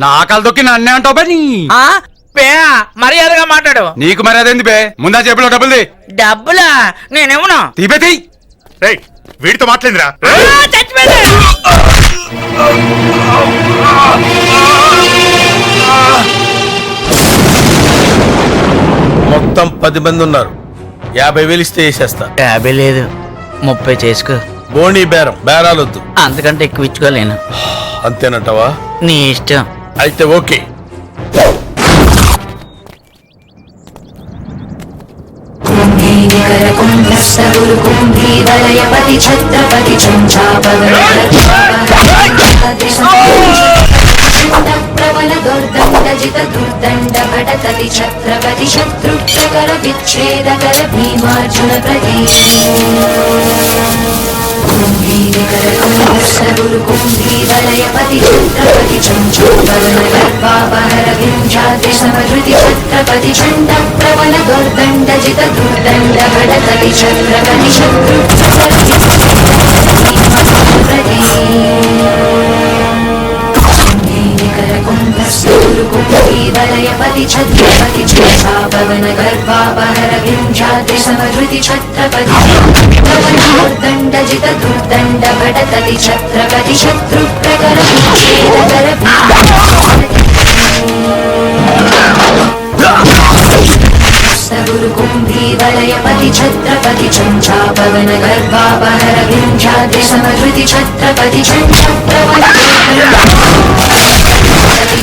నా ఆకలి దొక్కి నన్నే అంటావు బే నీ బే మర్యాదగా మాట్లాడు. నీకు మర్యాద ఏంది బే? ముందా జేబులో డబ్బులు డబ్బులా? నేనేమన్నా తీపే తీ. వీడితో మాట్లాడిందిరా. మొత్తం 10 మంది ఉన్నారు. 50,000 ఇస్తే వేసేస్తా. 50 లేదు, 30 చేసుకో. బోణీ బేరం, బేరాలొద్దు. అంతకంటే ఎక్కువ ఇచ్చుకోలేను. అంతేనంటావా? నీ ఇష్టం. అయితే ఓకే. కుంభీవలయపతి ఛత్రపతి ప్రబల దుర్దండజిత దుర్దండ భటతతి ఛత్రపతి శత్రుప్రకర విచ్ఛేదకర భీమార్జున ప్రతి కుంభీవలయపతి ఛత్రపతి చంచోపవన గర్భాపహర వింధ్యాద్రి సమృతి ఛత్రపతి చండ ప్రబల దుర్దండజిత దుర్దండ భటతతి ఛత్రపతి శత్రుప్రకర ప్రతి కుంభీవలయపతి ఛత్రపతి చంచాపవన గర్భాపహర వింధ్యాద్రి సమృతి ఛత్రపతి దుర్దండజిత దుర్దండ భటతతి ఛత్రపతి శత్రుప్రకర విచ్ఛేదకర కుంభీవలయపతి ఛత్రపతి చంచాపవన గర్భాపహర వింధ్యాద్రి సమృతి ఛత్రపతి చంచప్రవన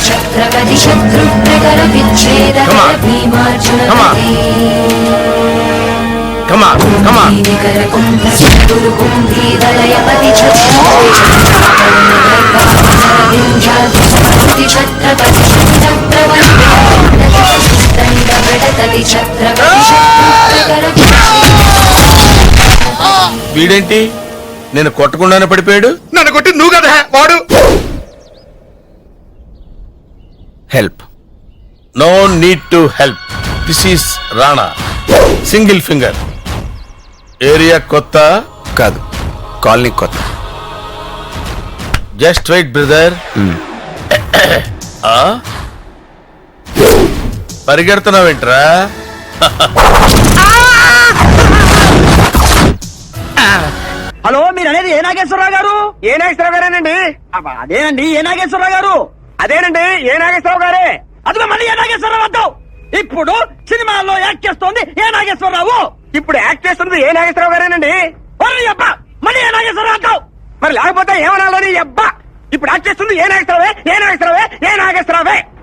ఛత్రపతి శత్రుప్రకర విచ్ఛేదకర భీమార్జున కుంభీవలయపతి ఛత్రపతి ఛత్రపతి వీడేంటి నేను కొట్టకుండానే పడిపోయాడు? నన్ను కొట్టి నువ్వు కదా వాడు. Help. No need to help. This is Rana, single finger. Area కొత్త కాదు, కాలనీ కొత్త. Just wait brother. పరిగెడుతున్నావేంట్రా? హలో, మీరు అనేది ఏ నాగేశ్వరరావు గారు? ఏ నాగేశ్వరరావు గారేనండి? అదేనండి, ఏ నాగేశ్వరరావు గారు? అదేనండి, ఏ నాగేశ్వరరావు గారే. అదిగో మళ్ళీ ఏ నాగేశ్వరరావు అంటావు? ఇప్పుడు సినిమాల్లో యాక్ట్ చేస్తోంది ఏ నాగేశ్వరరావు? ఇప్పుడు యాక్ట్ చేస్తుంది ఏ నాగేశ్వరరావు గారేనండి. అబ్బా, మళ్ళీ ఏ నాగేశ్వరరావు అంటావు? మరి లేకపోతే ఏమనాలని అబ్బా. ఇప్పుడు యాక్ట్ చేస్తుంది ఏ నాగేశ్వరరావే, ఏ నాగేశ్వరరావే, ఏ నాగేశ్వరరావే.